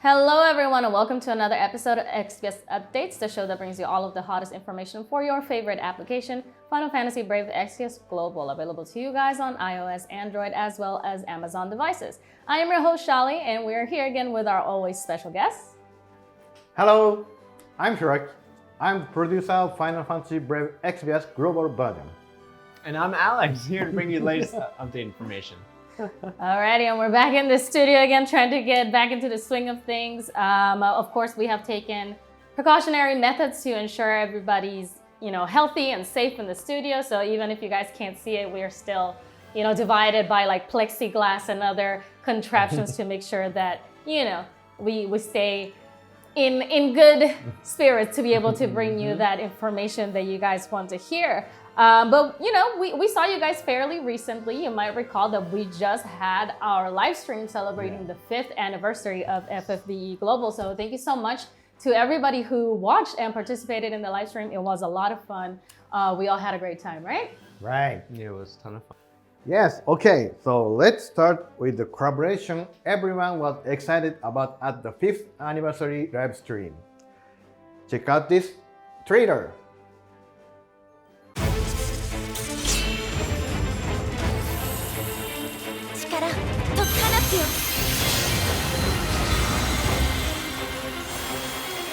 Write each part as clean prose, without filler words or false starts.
Hello everyone and welcome to another episode of Exvius Updates, the show that brings you all of the hottest information for your favorite application, Final Fantasy Brave Exvius Global, available to you guys on iOS, Android, as well as Amazon devices. I am your host Shaly, and we are here again with our always special guests. Hello, I'm Hiroki. I'm the producer of Final Fantasy Brave Exvius Global version. And I'm Alex, here to bring you the latest update information. Alrighty, and we're back in the studio again, trying to get back into the swing of things. Of course, we have taken precautionary methods to ensure everybody's, healthy and safe in the studio. So even if you guys can't see it, we are still, divided by like plexiglass and other contraptions to make sure that, we stay in good spirits to be able to bring you that information that you guys want to hear. But we saw you guys fairly recently. You might recall that we just had our live stream celebrating the 5th anniversary of FFBE Global. So thank you so much to everybody who watched and participated in the live stream. It was a lot of fun. We all had a great time, right? Right. Yeah, it was a ton of fun. Yes, okay, so let's start with the collaboration everyone was excited about at the 5th anniversary live stream. Check out this trailer.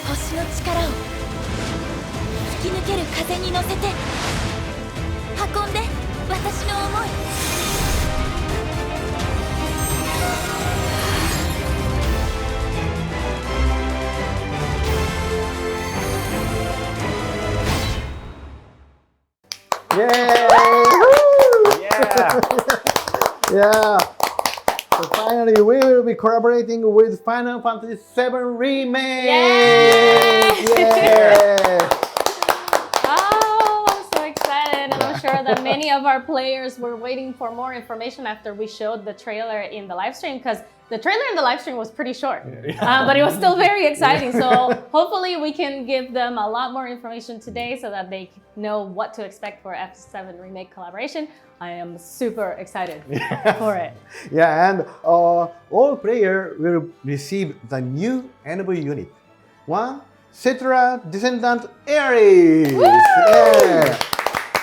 星の力を突き抜ける風に乗せて運んで私の想い Yay! Yeah! Yeah! So finally, we will be collaborating with Final Fantasy VII Remake! Yay! Yay! Oh, I'm so excited, and I'm sure that many of our players were waiting for more information after we showed the trailer in the live stream, because the trailer in the live stream was pretty short, but it was still very exciting. So hopefully we can give them a lot more information today so that they know what to expect for F7 Remake collaboration. I am super excited for it. Yeah, and all players will receive the new enemy unit. One, Cetra Descendant Ares! Yeah.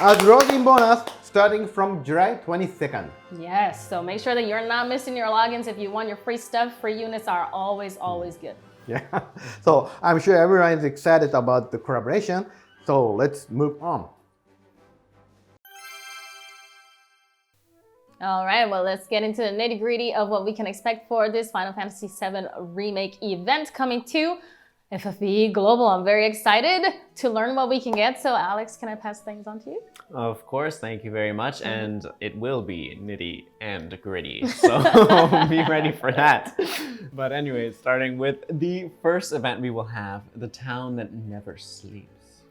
As login bonus starting from July 22nd. Yes, so make sure that you're not missing your logins. If you want your free stuff, free units are always good. Yeah, so I'm sure everyone is excited about the collaboration. So let's move on. All right, well, let's get into the nitty-gritty of what we can expect for this Final Fantasy VII Remake event coming to FFBE Global. I'm very excited to learn what we can get. So Alex, can I pass things on to you? Of course, thank you very much. And it will be nitty and gritty, so be ready for that. But anyways, starting with the first event, we will have the town that never sleeps.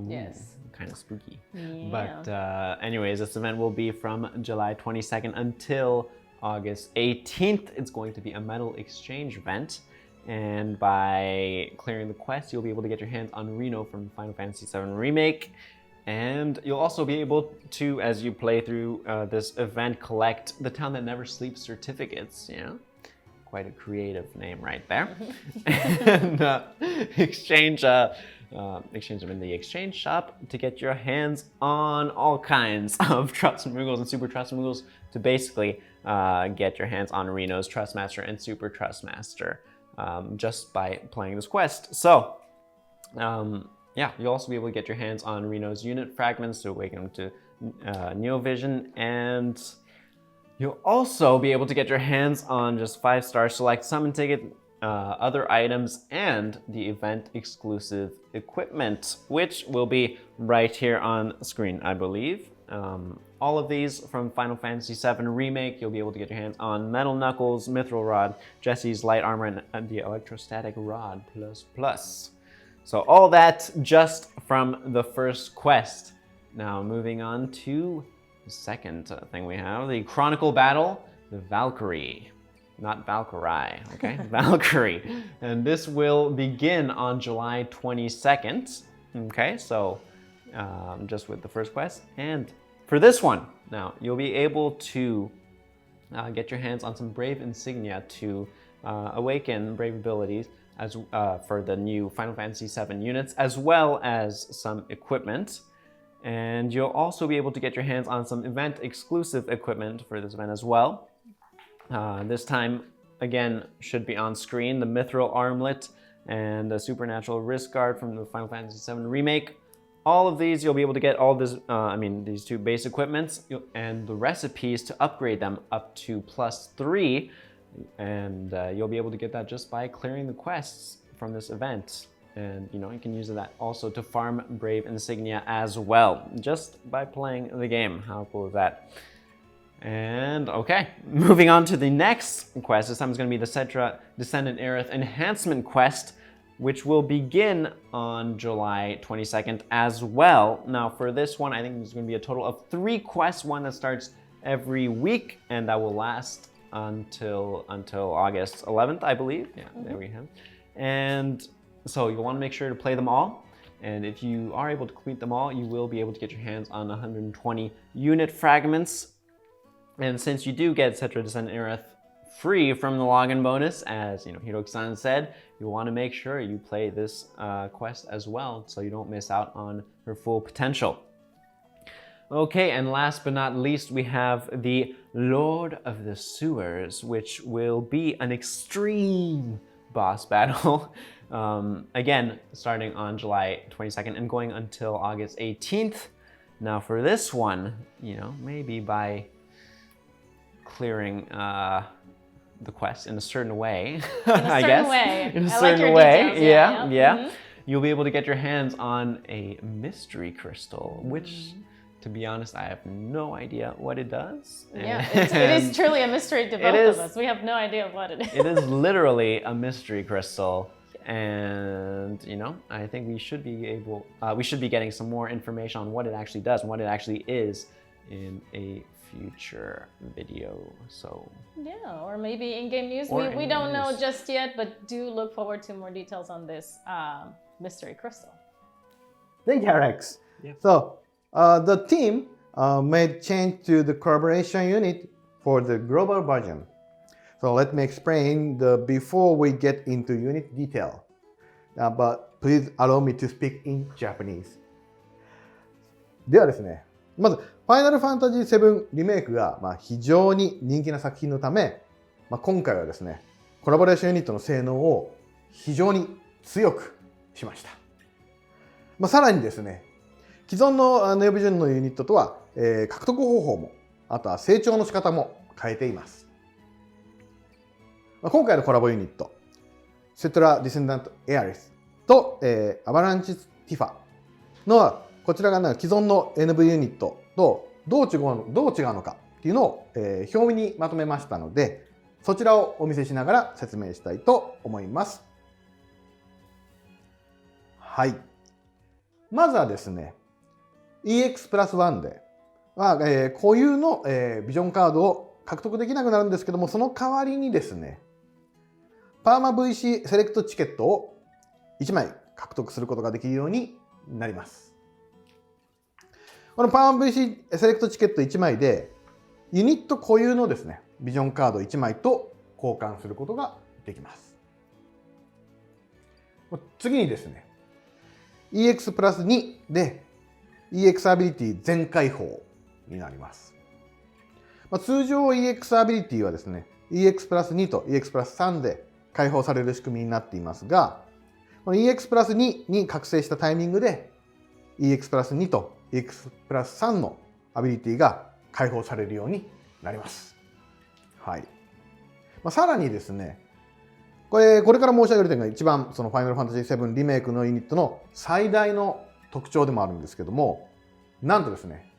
Ooh, yes. Kind of spooky. Yeah. But anyways, this event will be from July 22nd until August 18th. It's going to be a medal exchange event. And by clearing the quest, you'll be able to get your hands on Reno from Final Fantasy VII Remake. And you'll also be able to, as you play through this event, collect the Town That Never Sleeps certificates, Quite a creative name right there. And exchange them in the exchange shop to get your hands on all kinds of Trustmoogles and Super Trustmoogles to basically get your hands on Reno's Trustmaster and Super Trustmaster just by playing this quest. So, you'll also be able to get your hands on Reno's unit fragments to awaken them to Neovision, and you'll also be able to get your hands on just 5-star select summon ticket, other items, and the event exclusive equipment, which will be right here on screen, I believe. All of these from Final Fantasy VII Remake. You'll be able to get your hands on Metal Knuckles, Mithril Rod, Jesse's Light Armor, and the Electrostatic Rod ++. So all that just from the first quest. Now moving on to the second thing we have, the Chronicle Battle, the Valkyrie. Not Valkyrie, okay? Valkyrie. And this will begin on July 22nd. Okay, so just with the first quest. And for this one, now you'll be able to get your hands on some Brave insignia to awaken brave abilities as for the new Final Fantasy VII units, as well as some equipment. And you'll also be able to get your hands on some event-exclusive equipment for this event as well. This time, again, should be on screen, the Mithril Armlet and the Supernatural Wrist Guard from the Final Fantasy VII Remake. All of these, you'll be able to get all this, these two base equipments and the recipes to upgrade them up to +3. And you'll be able to get that just by clearing the quests from this event. And you can use that also to farm Brave Insignia as well, just by playing the game. How cool is that? And okay, moving on to the next quest. This time is going to be the Cetra Descendant Aerith Enhancement Quest, which will begin on July 22nd as well. Now for this one, I think there's going to be a total of 3 quests, one that starts every week, and that will last until August 11th, I believe. Yeah, there we have. And so you'll want to make sure to play them all. And if you are able to complete them all, you will be able to get your hands on 120 unit fragments. And since you do get Cetra Descendant Aerith free from the login bonus, as Hiroki-san said, you want to make sure you play this quest as well, so you don't miss out on her full potential. Okay, and last but not least, we have the Lord of the Sewers, which will be an extreme boss battle. Again, starting on July 22nd and going until August 18th. Now for this one, maybe by clearing the quest in a certain way, I guess. In a certain way. Yeah. You'll be able to get your hands on a mystery crystal, which, to be honest, I have no idea what it does. Yeah, it is truly a mystery to both of us. We have no idea what it is. It is literally a mystery crystal. And I think we should be getting some more information on what it actually does and what it actually is in a future video. So yeah, or maybe in-game news. We don't know just yet, but do look forward to more details on this mystery crystal. Thank you, Alex. Yeah. So the team made change to the collaboration unit for the global version. So let me explain before we get into unit detail. But please allow me to speak in Japanese. ではですね、まずファイナルファンタジー7リメイクが非常に人気な作品のため、今回はですね、コラボレーションユニットの性能を非常に強くしました。さらにですね、既存のネオビジョンのユニットとは、獲得方法も、あとは成長の仕方も変えています。今回のコラボユニット、セトラ・ディセンダント・エアリスと、アバランチ・ティファのこちらが、既存の NV ユニットとどう違うのかっていうのを、表にまとめましたので、そちらをお見せしながら説明したいと思います。はい。まずはですね、EX プラス1では、固有の、ビジョンカードを獲得できなくなるんですけども、その代わりにですね、パーマ VC セレクトチケットを1枚獲得することができるようになります。このパーマ VC セレクトチケット1枚でユニット固有のですね、ビジョンカード1枚と交換することができます。次にですね、EX プラス2で EX アビリティ全開放になります。通常 EX アビリティはですね、EX プラス2と EX プラス3で開放される仕組みになっていますが、この EX プラス2に覚醒したタイミングで EX プラス2と EX プラス3のアビリティが開放されるようになります。はい。さらにですね、これから申し上げる点が一番そのファイナルファンタジー7リメイクのユニットの最大の特徴でもあるんですけども、なんとですね、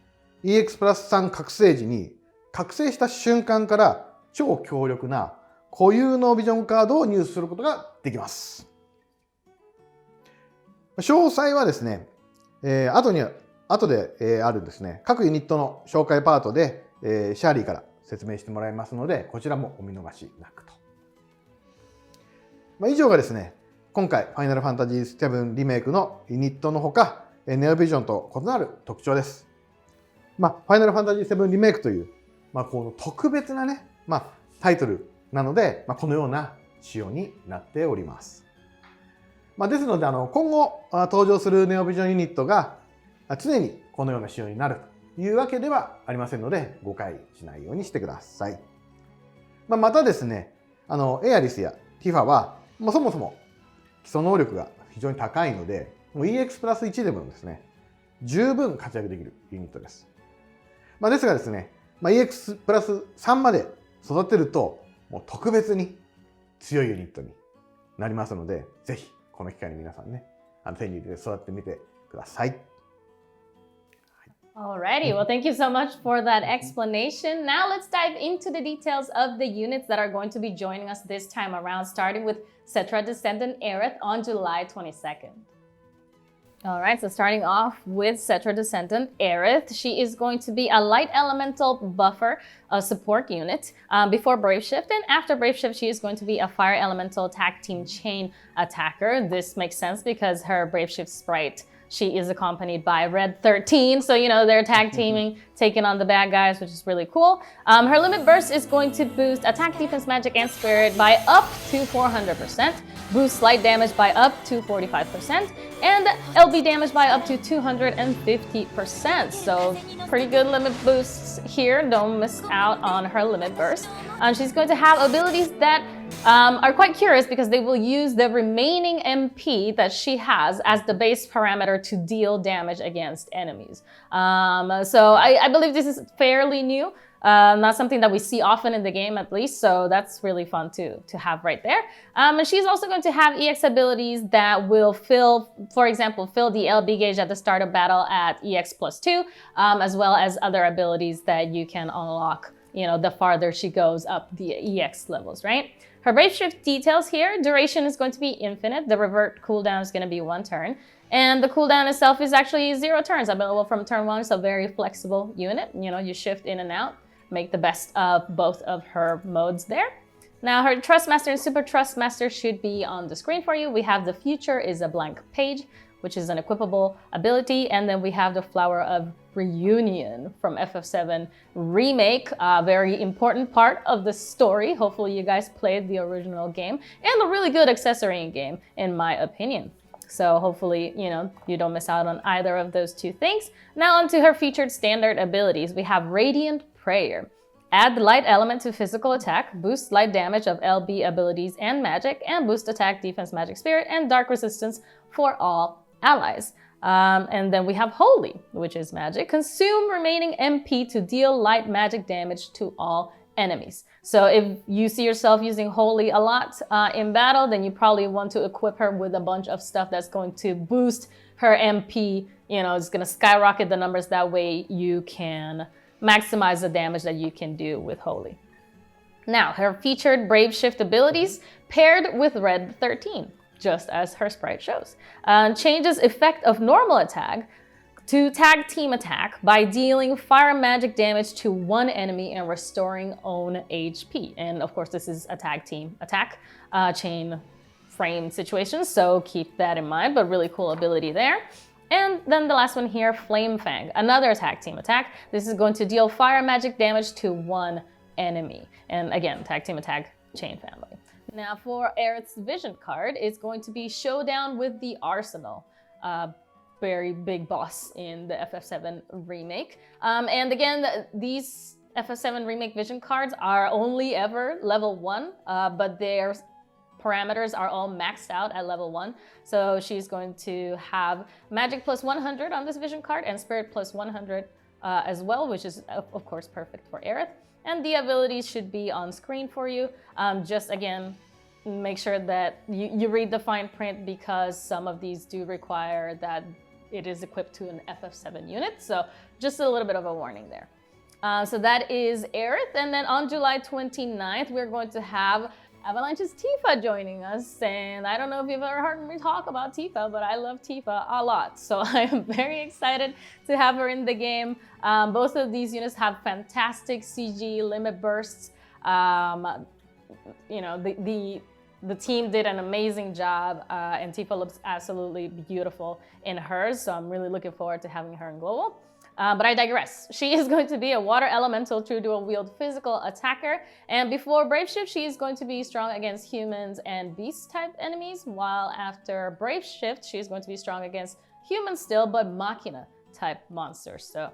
EX プラス3覚醒時に覚醒した瞬間から超強力な固有のビジョンカードを入手することができます。詳細はですね、後であるですね、各ユニットの紹介パートで、シャーリーから説明してもらいますので、こちらもお見逃しなくと。以上がですね、今回ファイナルファンタジー7リメイクのユニットのほか、ネオビジョンと異なる特徴です。ファイナルファンタジー7リメイクという、この特別なね、タイトルなので、このような仕様になっております。ですので今後登場するネオビジョンユニットが常にこのような仕様になるというわけではありませんので誤解しないようにしてください。またですね、エアリスやティファはそもそも基礎能力が非常に高いので、もう EX プラス1でもですね、十分活躍できるユニットです。ですがですね、EX プラス3まで育てると、もう特別に強いユニットになりますので、ぜひこの機会に皆さんね、手に入れて育ってみてください。Alrighty, well, thank you so much for that explanation. Now let's dive into the details of the units that are going to be joining us this time around, starting with Cetra Descendant Aerith on July 22nd. Alright, so starting off with Cetra Descendant Aerith, she is going to be a light elemental buffer support unit before Brave Shift, and after Brave Shift, she is going to be a fire elemental tag team chain attacker. This makes sense because her Brave Shift sprite, she is accompanied by Red 13, so they're tag teaming, taking on the bad guys, which is really cool. Her limit burst is going to boost attack, defense, magic, and spirit by up to 400%, boost slight damage by up to 45%, and LB damage by up to 250%. So pretty good limit boosts here. Don't miss out on her limit burst. She's going to have abilities that are quite curious because they will use the remaining MP that she has as the base parameter to deal damage against enemies. So I believe this is fairly new. Not something that we see often in the game, at least, so that's really fun to have right there. And she's also going to have EX abilities that will for example, fill the LB gauge at the start of battle at EX +2, as well as other abilities that you can unlock, the farther she goes up the EX levels, right? Her Brave Shift details here, duration is going to be infinite, the revert cooldown is going to be 1 turn, and the cooldown itself is actually 0 turns, available from turn 1, so very flexible unit. You shift in and out, make the best of both of her modes there. Now her Trust Master and Super Trust Master should be on the screen for you. We have the Future is a blank page, which is an equipable ability, and then we have the Flower of Reunion from FF7 Remake, a very important part of the story. Hopefully you guys played the original game, and a really good accessory in game, in my opinion. So hopefully, you don't miss out on either of those two things. Now onto her featured standard abilities. We have Radiant Prayer. Add the light element to physical attack, boost light damage of LB abilities and magic, and boost attack, defense, magic, spirit, and dark resistance for all allies. And then we have Holy, which is magic. Consume remaining MP to deal light magic damage to all enemies. So if you see yourself using Holy a lot in battle, then you probably want to equip her with a bunch of stuff that's going to boost her MP. It's going to skyrocket the numbers. That way you can maximize the damage that you can do with Holy. Now, her featured Brave Shift abilities paired with Red 13, just as her sprite shows. Changes effect of normal attack to tag team attack by dealing fire magic damage to one enemy and restoring own HP. And of course, this is a tag team attack chain frame situation, so keep that in mind, but really cool ability there. And then the last one here, Flame Fang, another tag team attack. This is going to deal fire magic damage to one enemy. And again, tag team attack chain family. Now for Aerith's vision card, it's going to be Showdown with the Arsenal. Very big boss in the FF7 Remake. And again, these FF7 Remake vision cards are only ever level 1, but their parameters are all maxed out at level 1. So she's going to have magic plus 100 on this vision card and spirit plus 100 as well, which is of course perfect for Aerith. And the abilities should be on screen for you. Just again, make sure that you read the fine print because some of these do require that it is equipped to an FF7 unit. So just a little bit of a warning there. So that is Aerith. And then on July 29th, we're going to have Avalanche's Tifa joining us, and I don't know if you've ever heard me talk about Tifa, but I love Tifa a lot, so I am very excited to have her in the game. Both of these units have fantastic CG limit bursts. The team did an amazing job, and Tifa looks absolutely beautiful in hers, so I'm really looking forward to having her in Global. But I digress. She is going to be a water elemental true dual wield physical attacker. And before Brave Shift, she is going to be strong against humans and beast type enemies. While after Brave Shift, she is going to be strong against humans still, but Machina type monsters. So,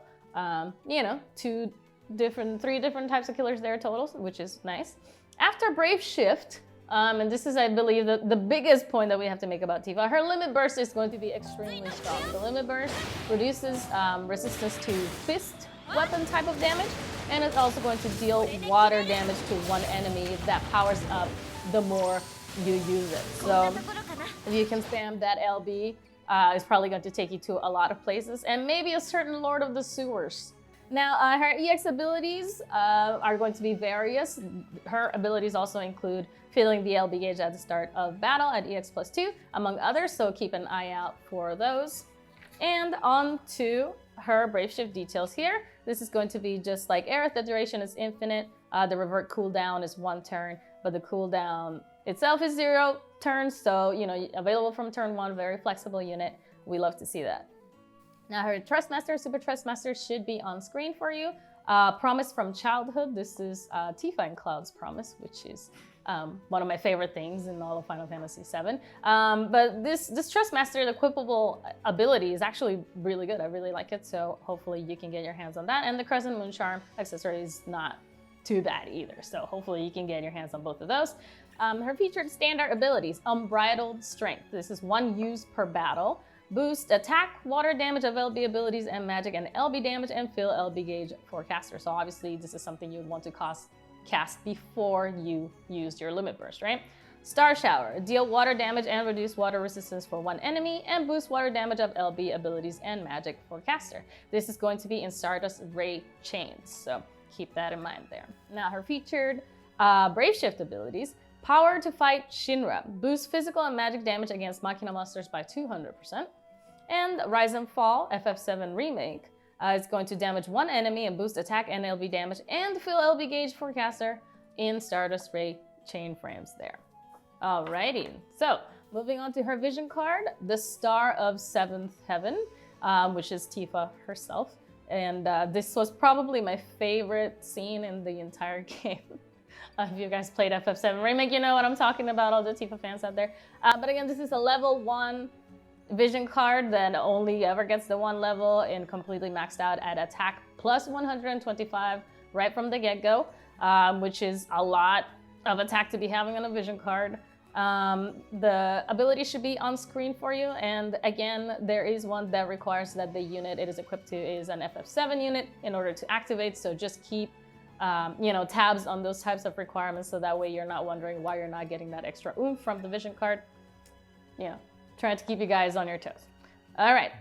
you know, three different types of killers there total, which is nice. After Brave Shift, and this is, I believe, the biggest point that we have to make about Tifa. Her limit burst is going to be extremely strong. The limit burst reduces resistance to fist weapon type of damage, and it's also going to deal water damage to one enemy that powers up the more you use it. So if you can spam that LB, it's probably going to take you to a lot of places, and maybe a certain Lord of the Sewers. Now, her EX abilities are going to be various. Her abilities also include filling the LB gauge at the start of battle at EX +2, among others, so keep an eye out for those. And on to her Brave Shift details here. This is going to be just like Aerith, the duration is infinite. The revert cooldown is 1 turn, but the cooldown itself is 0 turns, so, you know, available from turn 1, very flexible unit. We love to see that. Now her Trustmaster, Super Trustmaster should be on screen for you. Promise from Childhood. This is Tifa and Cloud's promise, which is one of my favorite things in all of Final Fantasy VII. But this Trustmaster, the equipable ability is actually really good. I really like it, so hopefully you can get your hands on that. And the Crescent Moon Charm accessory is not too bad either, so hopefully you can get your hands on both of those. Her featured standard abilities, Unbridled Strength. This is 1 use per battle. Boost attack, water damage of LB abilities, and magic and LB damage, and fill LB gauge for caster. So obviously this is something you would want to cast before you used your limit burst, right? Star Shower, deal water damage and reduce water resistance for 1 enemy, and boost water damage of LB abilities and magic for caster. This is going to be in Stardust Ray Chains, so keep that in mind there. Now her featured Brave Shift abilities, Power to Fight Shinra, boost physical and magic damage against Machina monsters by 200%. And Rise and Fall, FF7 Remake, is going to damage 1 enemy and boost attack and LB damage and fill LB gauge for caster in Stardust Ray chain frames there. Alrighty, so moving on to her vision card, the Star of 7th Heaven, which is Tifa herself. And this was probably my favorite scene in the entire game. If you guys played FF7 Remake, you know what I'm talking about, all the Tifa fans out there. But again, this is a level 1 vision card that only ever gets the 1 level and completely maxed out at attack plus 125 right from the get-go, which is a lot of attack to be having on a vision card. The ability should be on screen for you, and again, there is one that requires that the unit it is equipped to is an FF7 unit in order to activate, so just keep you know, tabs on those types of requirements so that way you're not wondering why you're not getting that extra oomph from the vision card. You know, trying to keep you guys on your toes. All right,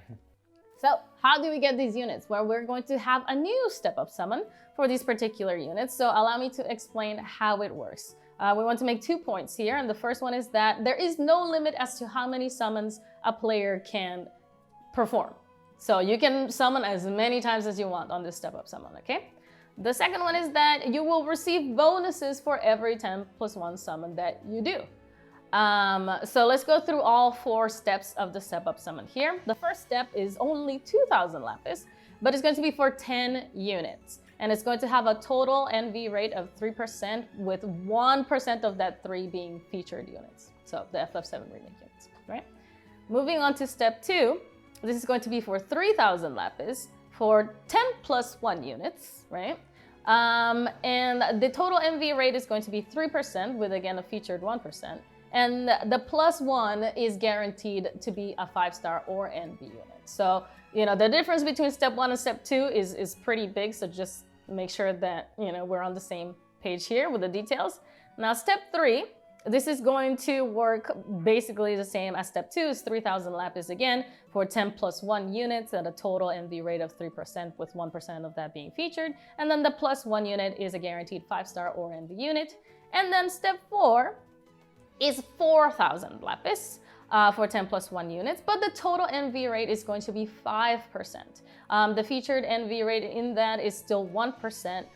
so how do we get these units? Well, we're going to have a new step-up summon for these particular units, so allow me to explain how it works. We want to make 2 points here, and the first one is that there is no limit as to how many summons a player can perform. So you can summon as many times as you want on this step-up summon, okay? The second one is that you will receive bonuses for every 10+1 summon that you do. So let's go through all 4 steps of the step-up summon here. The first step is only 2,000 lapis, but it's going to be for 10 units. And it's going to have a total NV rate of 3%, with 1% of that 3 being featured units. So the FF7 remake units, right? Moving on to step 2, this is going to be for 3,000 lapis for 10+1 units, right? And the total NV rate is going to be 3%, with again a featured 1%. And the +1 is guaranteed to be a 5-star or NV unit. So, you know, the difference between step 1 and step 2 is pretty big. So just make sure that, you know, we're on the same page here with the details. Now, step 3, this is going to work basically the same as step 2, is 3,000 lapis again for 10+1 units at a total NV rate of 3%, with 1% of that being featured. And then the +1 unit is a guaranteed 5-star or NV unit. And then step 4 is 4,000 lapis for 10+1 units, but the total NV rate is going to be 5%. The featured NV rate in that is still 1%,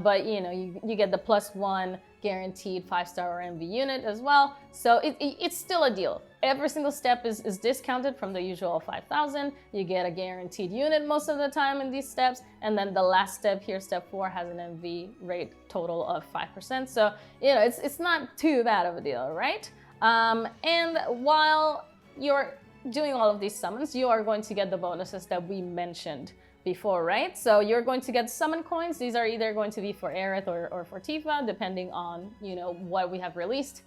but you know, you get the +1 guaranteed 5-star or NV unit as well. So it's still a deal. every single step is discounted from the usual 5,000. You get a guaranteed unit most of the time in these steps. And then the last step here, step 4, has an MV rate total of 5%. So, you know, it's not too bad of a deal, right? And while you're doing all of these summons, you are going to get the bonuses that we mentioned before, right? So you're going to get summon coins. These are either going to be for Aerith or for Tifa, depending on, you know, what we have released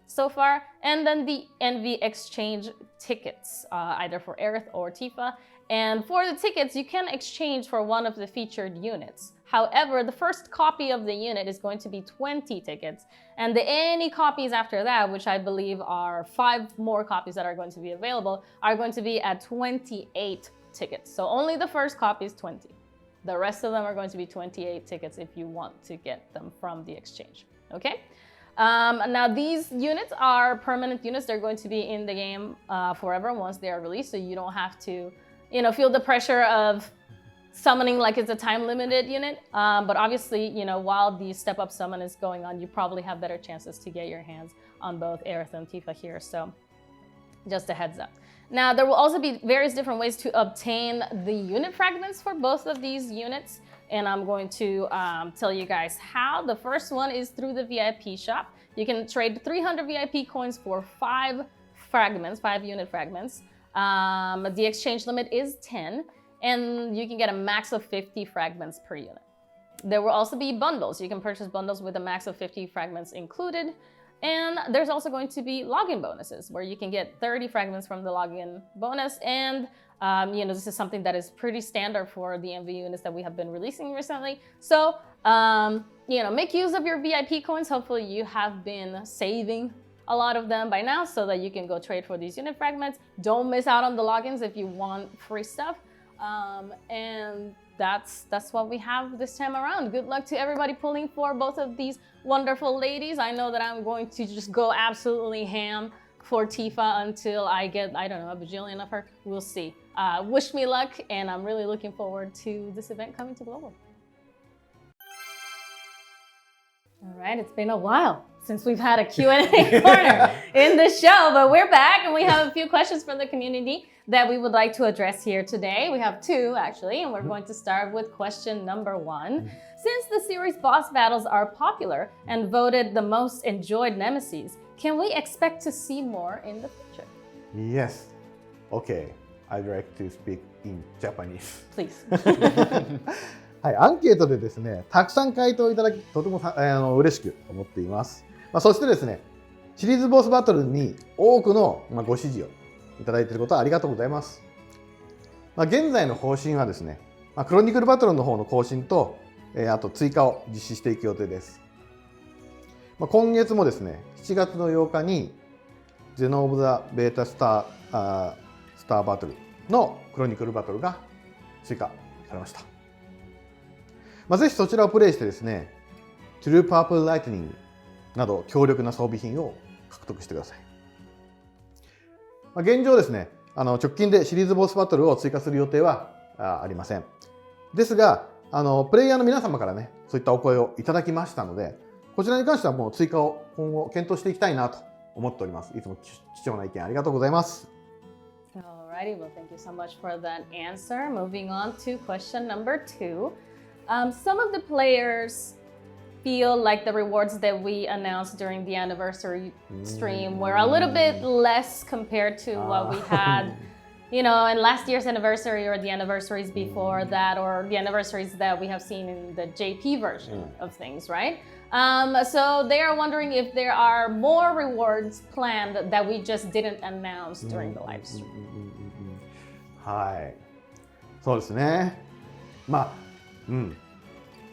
so far. And then the NV exchange tickets, either for Aerith or Tifa. And for the tickets, you can exchange for one of the featured units. However, the first copy of the unit is going to be 20 tickets. And any copies after that, which I believe are 5 more copies that are going to be available, are going to be at 28 tickets. So only the first copy is 20. The rest of them are going to be 28 tickets if you want to get them from the exchange, okay? Now these units are permanent units. They're going to be in the game forever once they are released, so you don't have to, you know, feel the pressure of summoning like it's a time-limited unit. But obviously, you know, while the step-up summon is going on, you probably have better chances to get your hands on both Aerith and Tifa here, so just a heads up. Now, there will also be various different ways to obtain the unit fragments for both of these units, and I'm going to tell you guys how. The first one is through the VIP shop. You can trade 300 VIP coins for 5 fragments, 5 unit fragments. The exchange limit is 10, and you can get a max of 50 fragments per unit. There will also be bundles. You can purchase bundles with a max of 50 fragments included. And there's also going to be login bonuses where you can get 30 fragments from the login bonus. And, you know, this is something that is pretty standard for the MV units that we have been releasing recently. So, you know, make use of your VIP coins. Hopefully you have been saving a lot of them by now so that you can go trade for these unit fragments. Don't miss out on the logins if you want free stuff. And that's what we have this time around. Good luck to everybody pulling for both of these wonderful ladies. I know that I'm going to just go absolutely ham for Tifa until I get, I don't know, a bajillion of her. We'll see. Wish me luck, and I'm really looking forward to this event coming to Global. All right, it's been a while since we've had a Q&A corner in the show, but we're back and we have a few questions from the community that we would like to address here today. We have 2 actually, and we're going to start with question number 1. Since the series boss battles are popular and voted the most enjoyed nemesis, can we expect to see more in the future? Yes. Okay. I'd like to speak in Japanese. Please. はい、アンケートでですね、たくさん回答いただき、とても嬉しく思っています。そしてですね、シリーズボスバトルに多くのご支持をいただいていることはありがとうございます。現在の方針はですね、クロニクルバトルの方の更新と、あと追加を実施していく予定です。今月もですね、7月の8日にゼノ・オブ・ザ・ベータ・スターバトルのクロニクルバトルが追加されました。ぜひそちらをプレイしてですね、トゥルーパープルライトニングなど強力な装備品を獲得してください。現状ですね、直近でシリーズボスバトルを追加する予定はありません。ですが、プレイヤーの皆様からね、そういったお声をいただきましたので、こちらに関してはもう追加を今後検討していきたいなと思っております。いつも貴重な意見ありがとうございます。Alrighty, well, thank you so much for that answer. Moving on to question number 2. Some of the players feel like the rewards that we announced during the anniversary stream were a little bit less compared to what we had, you know, in last year's anniversary or the anniversaries before that, or the anniversaries that we have seen in the JP version of things, right? So they are wondering if there are more rewards planned that we just didn't announce during the live stream. はい、そうですね。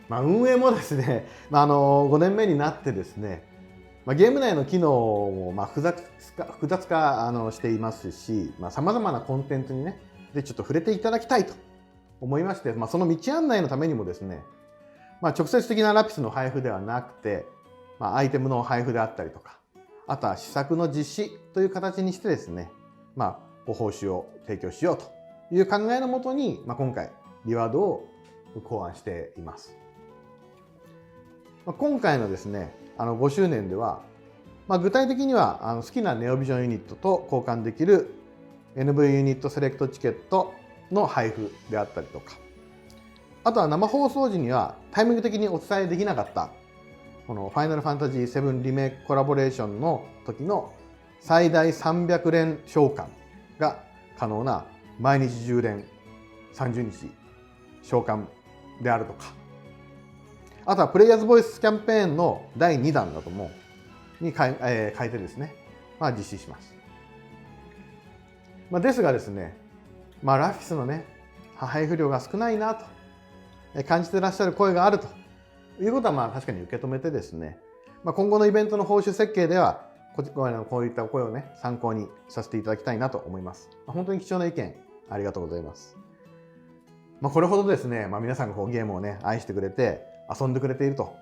運営もですね、5年目になってですね、ゲーム内の機能も複雑化していますし、さまざまなコンテンツにね、ちょっと触れていただきたいと思いまして、その道案内のためにもですね、直接的なラピスの配布ではなくて、アイテムの配布であったりとか、あとは施策の実施という形にしてですね、ご報酬を提供しようという考えのもとに、今回リワードを考案しています。今回のですね、5周年では具体的には好きなネオビジョンユニットと交換できる NV ユニットセレクトチケットの配布であったりとか、あとは生放送時にはタイミング的にお伝えできなかったこのファイナルファンタジー7リメイクコラボレーションの時の最大300連召喚が可能な毎日10連30日召喚であるとか、あとはプレイヤーズボイスキャンペーンの第2弾だともに変えてですね、実施します。ですがですね、ラフィスのね、配布量が少ないなと感じていらっしゃる声があるということは確かに受け止めてですね、今後のイベントの報酬設計ではこういった声をね参考にさせていただきたいなと思います。本当に貴重な意見ありがとうございます。これほどですね、皆さんがゲームをね愛してくれて遊んでくれていると、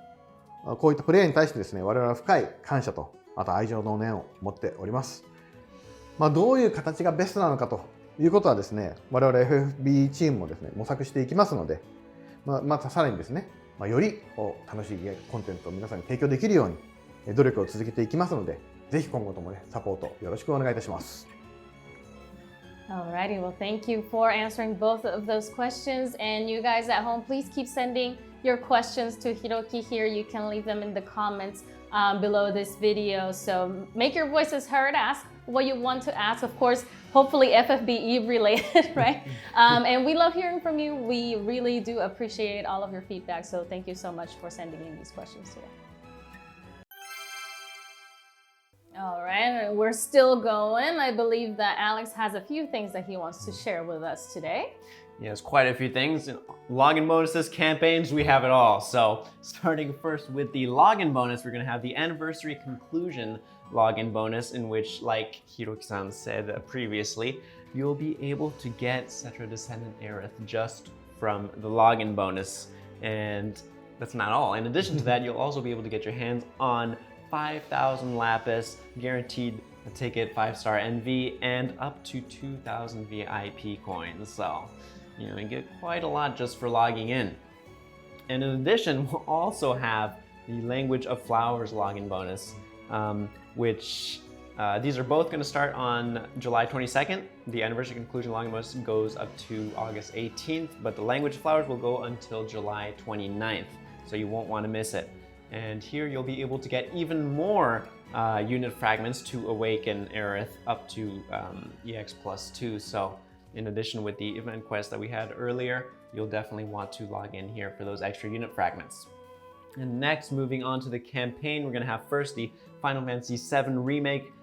こういったプレイヤーに対してですね、我々は深い感謝とあと愛情の念を持っております。どういう形がベストなのかということはですね、我々 FFBE チームもですね模索していきますので、またさらにですね、より楽しいコンテンツを皆さんに提供できるように努力を続けていきますので、ぜひ今後ともねサポートよろしくお願いいたします。Alrighty, well, thank you for answering both of those questions. And you guys at home, please keep sending your questions to Hiroki here. You can leave them in the comments below this video. So make your voices heard, ask what you want to ask. Of course, hopefully FFBE related, right? And we love hearing from you. We really do appreciate all of your feedback. So thank you so much for sending in these questions today. All right, we're still going. I believe that Alex has a few things that he wants to share with us today. Yes, quite a few things. Login bonuses, campaigns, we have it all. So starting first with the login bonus, we're going to have the anniversary conclusion login bonus, in which, like Hiroki-san said previously, you'll be able to get Cetra Descendant Aerith just from the login bonus. And that's not all. In addition to that, you'll also be able to get your hands on 5,000 Lapis, guaranteed a ticket, 5-star NV, and up to 2,000 VIP coins. So, you get quite a lot just for logging in. And in addition, we'll also have the Language of Flowers login bonus, which these are both going to start on July 22nd. The anniversary conclusion login bonus goes up to August 18th, but the Language of Flowers will go until July 29th, so you won't want to miss it. And here you'll be able to get even more unit fragments to awaken Aerith up to EX+2. So in addition with the event quest that we had earlier, you'll definitely want to log in here for those extra unit fragments. And next, moving on to the campaign, we're going to have first the Final Fantasy VII Remake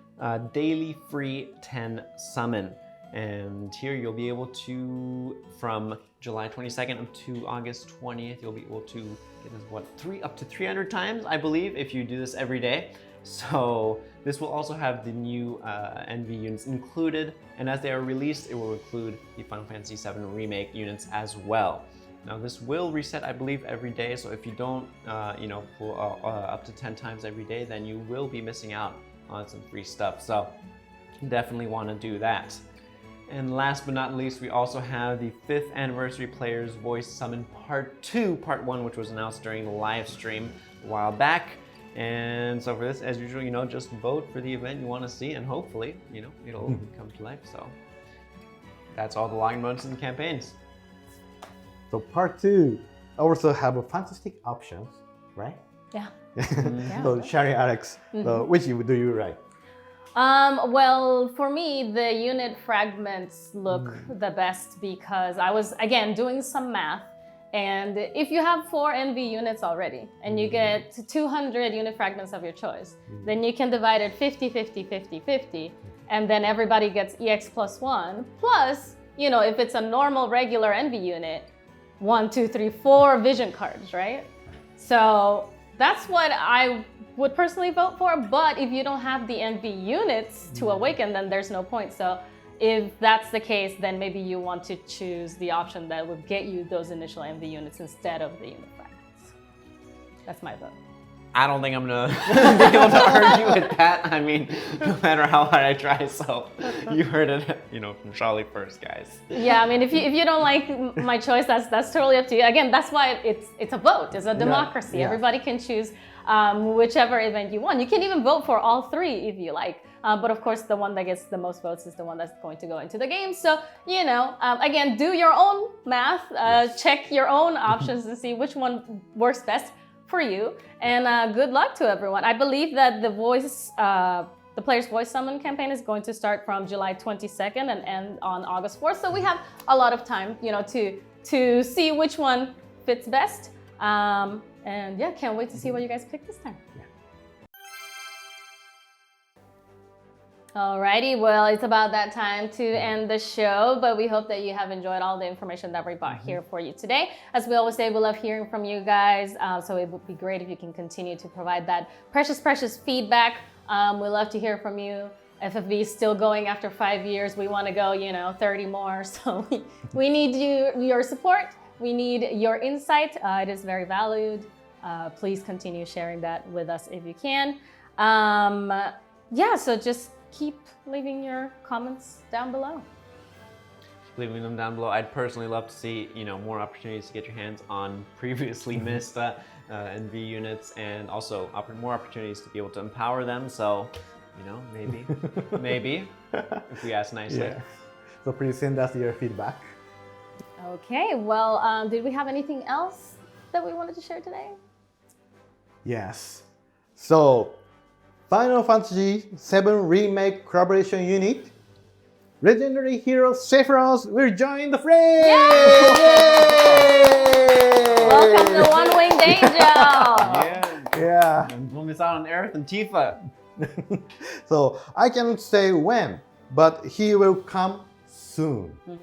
Daily Free 10 Summon. And here you'll be able to, from July 22nd up to August 20th, you'll be able to get this, up to 300 times, I believe, if you do this every day. So this will also have the new NV units included, and as they are released, it will include the Final Fantasy VII Remake units as well. Now this will reset, I believe, every day, so if you don't pull up to 10 times every day, then you will be missing out on some free stuff. So definitely want to do that. And last but not least, we also have the 5th Anniversary Player's Voice Summon Part 2, Part 1, which was announced during the live stream a while back. And so for this, as usual, just vote for the event you want to see, and hopefully, it'll come to life. So that's all the login bonuses and campaigns. So Part 2 also have fantastic options, right? Yeah. So Shaly, Alex, which do you like? Well, for me, the unit fragments look the best because I was, again, doing some math. And if you have 4 NV units already and you get 200 unit fragments of your choice, then you can divide it 50, 50, 50, 50. And then everybody gets EX+1. Plus, if it's a normal regular NV unit, 1, 2, 3, 4 vision cards, right? So that's what I would personally vote for. But if you don't have the NV units to awaken, then there's no point. So if that's the case, then maybe you want to choose the option that would get you those initial NV units instead of the unit fragments. That's my vote. I don't think I'm gonna be able to argue with that. I mean, no matter how hard I try. So you heard it, from Shaly first, guys. Yeah, I mean, if you don't like my choice, that's totally up to you. Again, that's why it's a vote. It's a democracy. Yeah. Everybody can choose whichever event you want. You can even vote for all three if you like. But of course, the one that gets the most votes is the one that's going to go into the game. So, again, do your own math, check your own options and see which one works best for you. And good luck to everyone. I believe that the Player's Voice Summon campaign is going to start from July 22nd and end on August 4th. So we have a lot of time, to see which one fits best. And yeah, can't wait to see what you guys pick this time. Alrighty, well, it's about that time to end the show, but we hope that you have enjoyed all the information that we brought here for you today. As we always say, we love hearing from you guys, so it would be great if you can continue to provide that precious feedback. We love to hear from you. FFB is still going after 5 years. We want to go, 30 more, so we need your support. We need your insight. It is very valued. Please continue sharing that with us if you can. So just keep leaving your comments down below. Leaving them down below. I'd personally love to see, more opportunities to get your hands on previously missed NV units, and also more opportunities to be able to empower them. So, maybe, if we ask nicely. Yeah. So please send us your feedback. Okay, well, did we have anything else that we wanted to share today? Yes. So, Final Fantasy VII Remake collaboration unit, legendary hero Sephiroth will join the fray! Yay! Welcome to One Winged Angel! Yeah. We'll miss out on Aerith and Tifa. So, I cannot say when, but he will come soon. So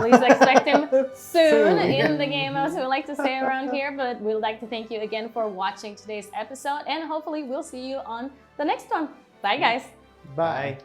please expect him soon in the game, as we like to say around here. But we'd like to thank you again for watching today's episode, and hopefully we'll see you on the next one. Bye, guys. Bye.